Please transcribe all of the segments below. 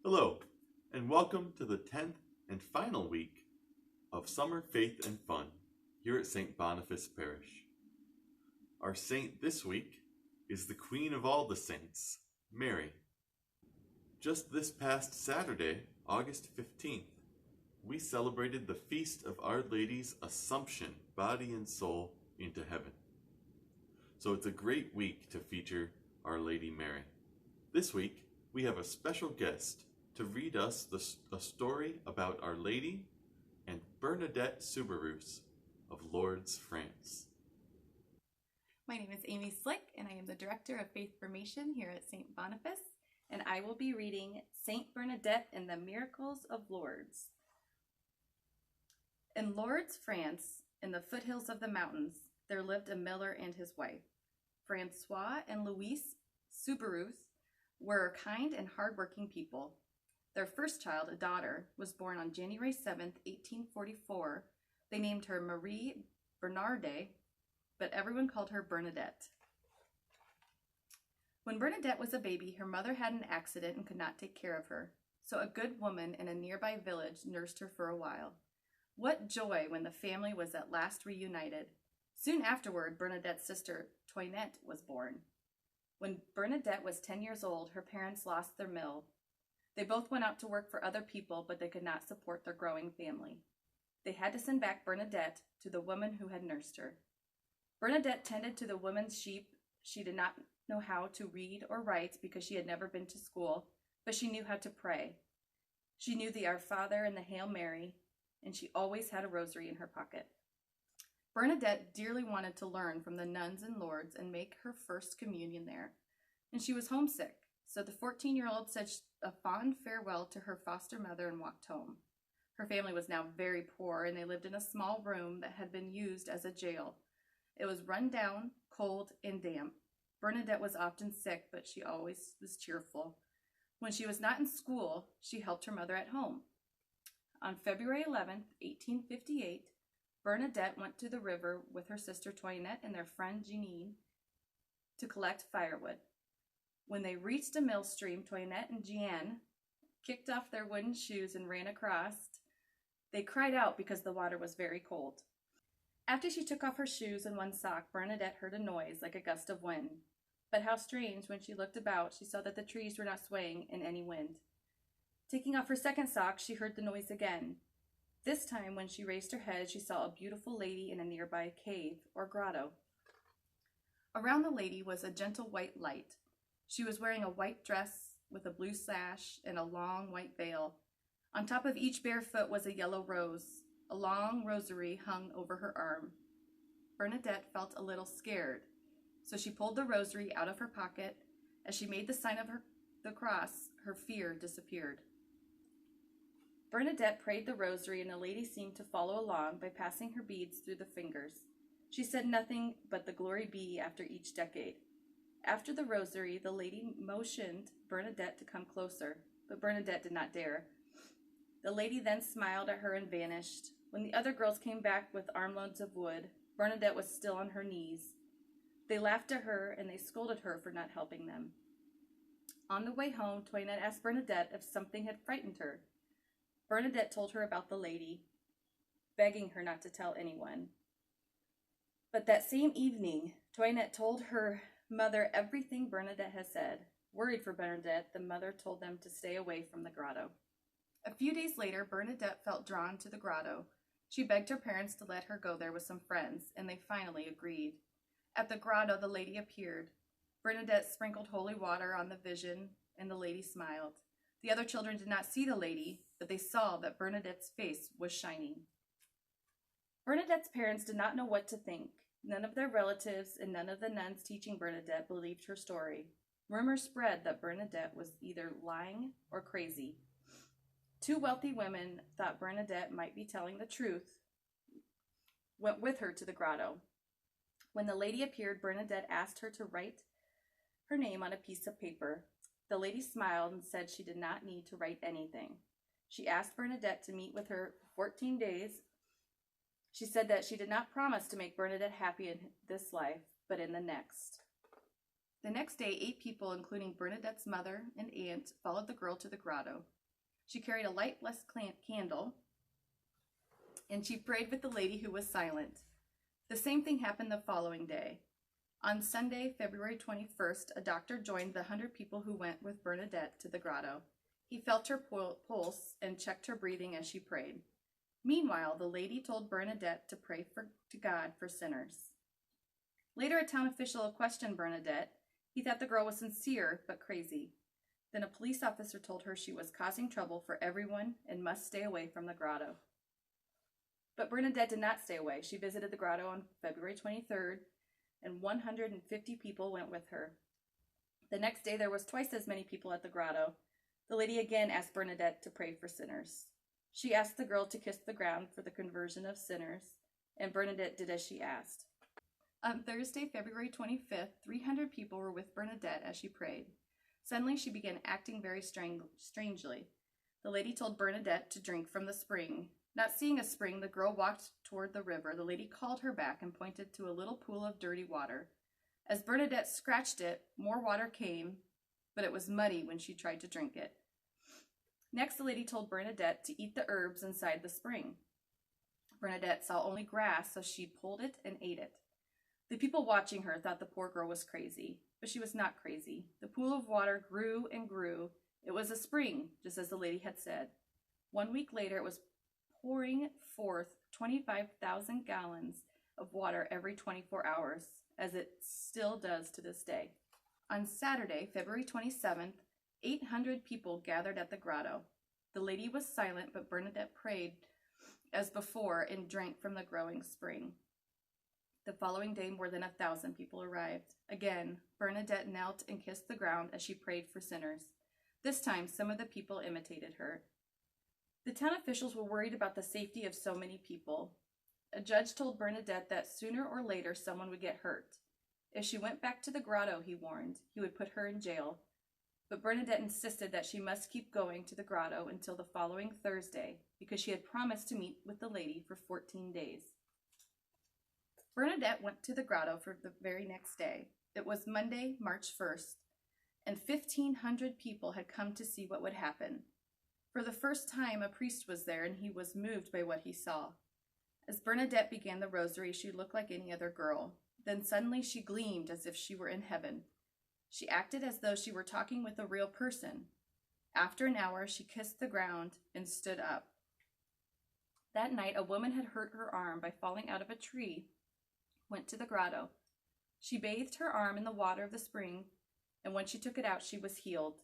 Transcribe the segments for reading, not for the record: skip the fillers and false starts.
Hello, and welcome to the 10th and final week of Summer Faith and Fun here at St. Boniface Parish. Our saint this week is the Queen of all the Saints, Mary. Just this past Saturday, August 15th, we celebrated the feast of Our Lady's Assumption, body and soul, into heaven. So it's a great week to feature Our Lady Mary. This week, we have a special guest to read us a story about Our Lady and Bernadette Subarus of Lourdes, France. My name is Amy Slick, and I am the Director of Faith Formation here at St. Boniface, and I will be reading Saint Bernadette and the Miracles of Lourdes. In Lourdes, France, in the foothills of the mountains, there lived a miller and his wife. Francois and Louise Subarus were kind and hardworking people. Their first child, a daughter, was born on January 7th, 1844. They named her Marie Bernarde, but everyone called her Bernadette. When Bernadette was a baby, her mother had an accident and could not take care of her, so a good woman in a nearby village nursed her for a while. What joy when the family was at last reunited. Soon afterward, Bernadette's sister, Toinette, was born. When Bernadette was 10 years old, her parents lost their mill. They both went out to work for other people, but they could not support their growing family. They had to send back Bernadette to the woman who had nursed her. Bernadette tended to the woman's sheep. She did not know how to read or write because she had never been to school, but she knew how to pray. She knew the Our Father and the Hail Mary, and she always had a rosary in her pocket. Bernadette dearly wanted to learn from the nuns in Lourdes and make her first communion there, and she was homesick, so the 14-year-old said a fond farewell to her foster mother and walked home. Her family was now very poor, and they lived in a small room that had been used as a jail. It was run down, cold, and damp. Bernadette was often sick, but she always was cheerful. When she was not in school, she helped her mother at home. On February 11th, 1858, Bernadette went to the river with her sister Toinette and their friend Jeanine to collect firewood. When they reached a mill stream, Toinette and Jeanne kicked off their wooden shoes and ran across. They cried out because the water was very cold. After she took off her shoes and one sock, Bernadette heard a noise like a gust of wind. But how strange, when she looked about, she saw that the trees were not swaying in any wind. Taking off her second sock, she heard the noise again. This time, when she raised her head, she saw a beautiful lady in a nearby cave or grotto. Around the lady was a gentle white light. She was wearing a white dress with a blue sash and a long white veil. On top of each bare foot was a yellow rose. A long rosary hung over her arm. Bernadette felt a little scared, so she pulled the rosary out of her pocket. As she made the sign of the cross, her fear disappeared. Bernadette prayed the rosary, and the lady seemed to follow along by passing her beads through the fingers. She said nothing but the glory be after each decade. After the rosary, the lady motioned Bernadette to come closer, but Bernadette did not dare. The lady then smiled at her and vanished. When the other girls came back with armloads of wood, Bernadette was still on her knees. They laughed at her, and they scolded her for not helping them. On the way home, Toinette asked Bernadette if something had frightened her. Bernadette told her about the lady, begging her not to tell anyone. But that same evening, Toinette told her mother everything Bernadette had said. Worried for Bernadette, the mother told them to stay away from the grotto. A few days later, Bernadette felt drawn to the grotto. She begged her parents to let her go there with some friends, and they finally agreed. At the grotto, the lady appeared. Bernadette sprinkled holy water on the vision, and the lady smiled. The other children did not see the lady, but they saw that Bernadette's face was shining. Bernadette's parents did not know what to think. None of their relatives and none of the nuns teaching Bernadette believed her story. Rumors spread that Bernadette was either lying or crazy. Two wealthy women thought Bernadette might be telling the truth, went with her to the grotto. When the lady appeared, Bernadette asked her to write her name on a piece of paper. The lady smiled and said she did not need to write anything. She asked Bernadette to meet with her for 14 days. She said that she did not promise to make Bernadette happy in this life, but in the next. The next day, 8 people, including Bernadette's mother and aunt, followed the girl to the grotto. She carried a lightless candle, and she prayed with the lady who was silent. The same thing happened the following day. On Sunday, February 21st, a doctor joined the 100 people who went with Bernadette to the grotto. He felt her pulse and checked her breathing as she prayed. Meanwhile, the lady told Bernadette to pray to God for sinners. Later, a town official questioned Bernadette. He thought the girl was sincere but crazy. Then a police officer told her she was causing trouble for everyone and must stay away from the grotto. But Bernadette did not stay away. She visited the grotto on February 23rd, and 150 people went with her. The next day, there was twice as many people at the grotto. The lady again asked Bernadette to pray for sinners. She asked the girl to kiss the ground for the conversion of sinners, and Bernadette did as she asked. On Thursday, February 25th, 300 people were with Bernadette as she prayed. Suddenly, she began acting very strangely. The lady told Bernadette to drink from the spring. Not seeing a spring, the girl walked toward the river. The lady called her back and pointed to a little pool of dirty water. As Bernadette scratched it, more water came, but it was muddy when she tried to drink it. Next, the lady told Bernadette to eat the herbs inside the spring. Bernadette saw only grass, so she pulled it and ate it. The people watching her thought the poor girl was crazy, but she was not crazy. The pool of water grew and grew. It was a spring, just as the lady had said. 1 week later, it was pouring forth 25,000 gallons of water every 24 hours, as it still does to this day. On Saturday, February 27th, 800 people gathered at the grotto. The lady was silent, but Bernadette prayed as before and drank from the growing spring. The following day, more than 1,000 people arrived. Again, Bernadette knelt and kissed the ground as she prayed for sinners. This time, some of the people imitated her. The town officials were worried about the safety of so many people. A judge told Bernadette that sooner or later someone would get hurt. If she went back to the grotto, he warned, he would put her in jail. But Bernadette insisted that she must keep going to the grotto until the following Thursday, because she had promised to meet with the lady for 14 days. Bernadette went to the grotto for the very next day. It was Monday, March 1st, and 1,500 people had come to see what would happen. For the first time, a priest was there, and he was moved by what he saw. As Bernadette began the rosary, she looked like any other girl. Then suddenly she gleamed as if she were in heaven. She acted as though she were talking with a real person. After an hour, she kissed the ground and stood up. That night, a woman had hurt her arm by falling out of a tree, went to the grotto. She bathed her arm in the water of the spring, and when she took it out, she was healed.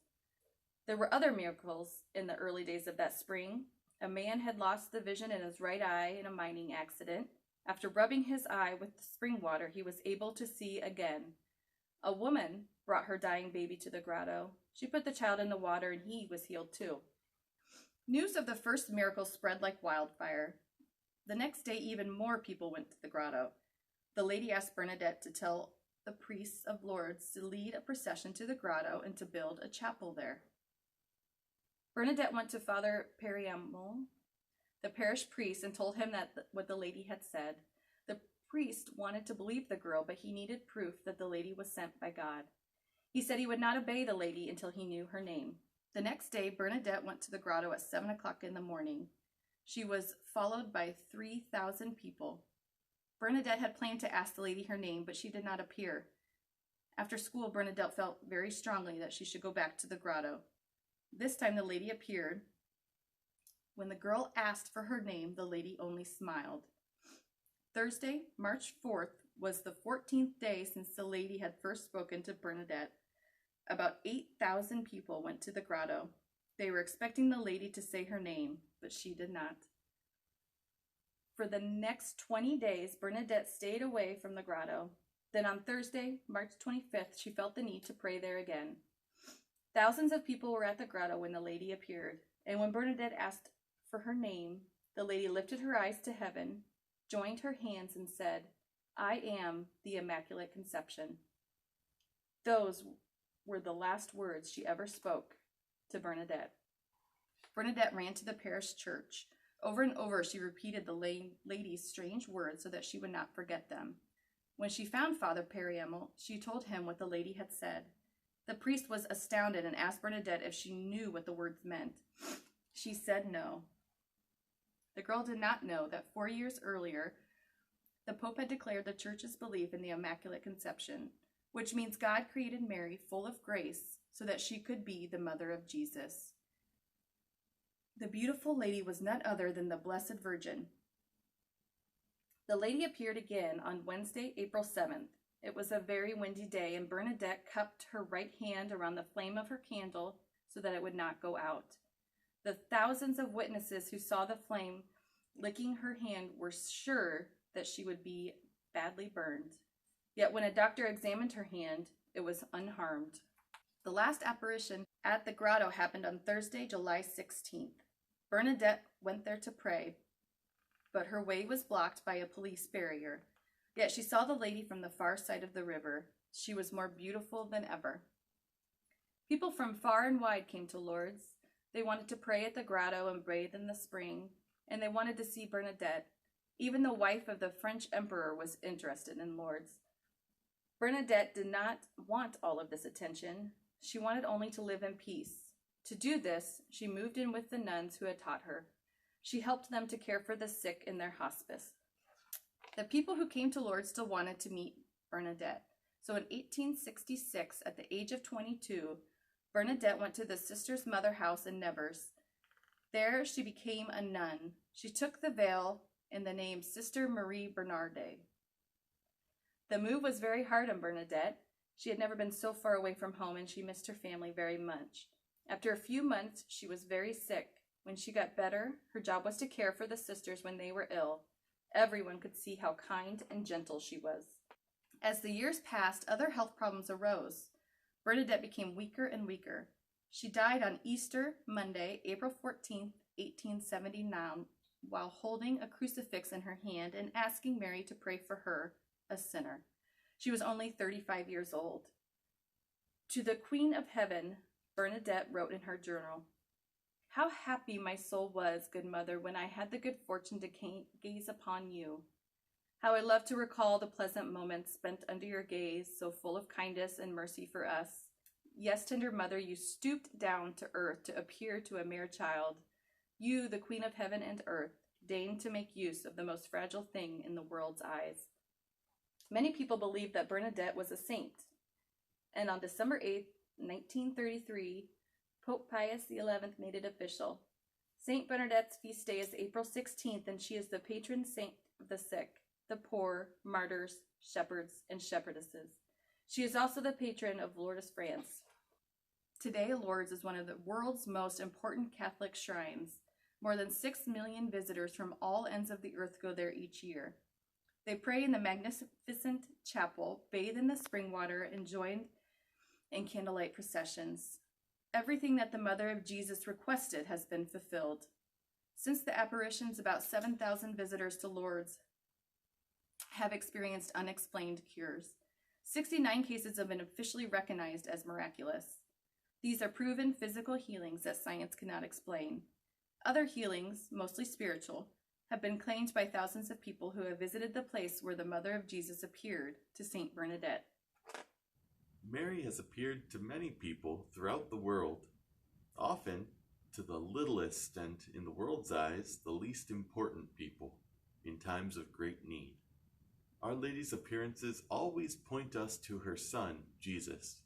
There were other miracles in the early days of that spring. A man had lost the vision in his right eye in a mining accident. After rubbing his eye with the spring water, he was able to see again. A woman brought her dying baby to the grotto. She put the child in the water, and he was healed too. News of the first miracle spread like wildfire. The next day, even more people went to the grotto. The lady asked Bernadette to tell the priests of Lourdes to lead a procession to the grotto and to build a chapel there. Bernadette went to Father Periamel, the parish priest, and told him what the lady had said. The priest wanted to believe the girl, but he needed proof that the lady was sent by God. He said he would not obey the lady until he knew her name. The next day, Bernadette went to the grotto at 7 o'clock in the morning. She was followed by 3,000 people. Bernadette had planned to ask the lady her name, but she did not appear. After school, Bernadette felt very strongly that she should go back to the grotto. This time the lady appeared. When the girl asked for her name, the lady only smiled. Thursday, March 4th, was the 14th day since the lady had first spoken to Bernadette. About 8,000 people went to the grotto. They were expecting the lady to say her name, but she did not. For the next 20 days, Bernadette stayed away from the grotto. Then on Thursday, March 25th, she felt the need to pray there again. Thousands of people were at the grotto when the lady appeared, and when Bernadette asked for her name, the lady lifted her eyes to heaven, joined her hands, and said, "I am the Immaculate Conception." Those were the last words she ever spoke to Bernadette. Bernadette ran to the parish church. Over and over she repeated the lady's strange words so that she would not forget them. When she found Father Periamel, she told him what the lady had said. The priest was astounded and asked Bernadette if she knew what the words meant. She said no. The girl did not know that 4 years earlier, the Pope had declared the Church's belief in the Immaculate Conception, which means God created Mary full of grace so that she could be the mother of Jesus. The beautiful lady was none other than the Blessed Virgin. The lady appeared again on Wednesday, April 7th. It was a very windy day, and Bernadette cupped her right hand around the flame of her candle so that it would not go out. The thousands of witnesses who saw the flame licking her hand were sure that she would be badly burned. Yet when a doctor examined her hand, it was unharmed. The last apparition at the grotto happened on Thursday, July 16th. Bernadette went there to pray, but her way was blocked by a police barrier. Yet she saw the lady from the far side of the river. She was more beautiful than ever. People from far and wide came to Lourdes. They wanted to pray at the grotto and bathe in the spring, and they wanted to see Bernadette. Even the wife of the French emperor was interested in Lourdes. Bernadette did not want all of this attention. She wanted only to live in peace. To do this, she moved in with the nuns who had taught her. She helped them to care for the sick in their hospice. The people who came to Lourdes still wanted to meet Bernadette. So in 1866, at the age of 22, Bernadette went to the Sisters' Mother House in Nevers. There she became a nun. She took the veil in the name Sister Marie Bernardet. The move was very hard on Bernadette. She had never been so far away from home, and she missed her family very much. After a few months, she was very sick. When she got better, her job was to care for the sisters when they were ill. Everyone could see how kind and gentle she was. As the years passed, other health problems arose. Bernadette became weaker and weaker. She died on Easter Monday, April 14th, 1879, while holding a crucifix in her hand and asking Mary to pray for her, a sinner. She was only 35 years old. To the Queen of Heaven, Bernadette wrote in her journal, "How happy my soul was, good mother, when I had the good fortune to gaze upon you. How I love to recall the pleasant moments spent under your gaze, so full of kindness and mercy for us. Yes, tender mother, you stooped down to earth to appear to a mere child. You, the Queen of Heaven and earth, deigned to make use of the most fragile thing in the world's eyes." Many people believe that Bernadette was a saint, and on December 8th, 1933, Pope Pius XI made it official. Saint Bernadette's feast day is April 16th, and she is the patron saint of the sick, the poor, martyrs, shepherds, and shepherdesses. She is also the patron of Lourdes, France. Today, Lourdes is one of the world's most important Catholic shrines. More than 6 million visitors from all ends of the earth go there each year. They pray in the magnificent chapel, bathe in the spring water, and join in candlelight processions. Everything that the Mother of Jesus requested has been fulfilled. Since the apparitions, about 7,000 visitors to Lourdes have experienced unexplained cures. 69 cases have been officially recognized as miraculous. These are proven physical healings that science cannot explain. Other healings, mostly spiritual, have been claimed by thousands of people who have visited the place where the Mother of Jesus appeared to Saint Bernadette. Mary has appeared to many people throughout the world, often to the littlest and, in the world's eyes, the least important people in times of great need. Our Lady's appearances always point us to her Son, Jesus,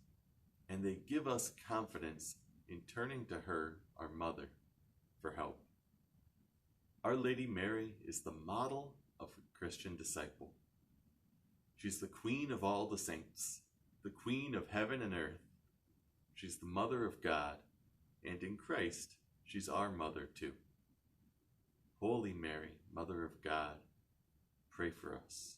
and they give us confidence in turning to her, our Mother, for help. Our Lady Mary is the model of a Christian disciple. She's the Queen of all the saints, the Queen of heaven and earth. She's the Mother of God, and in Christ, she's our Mother too. Holy Mary, Mother of God, pray for us.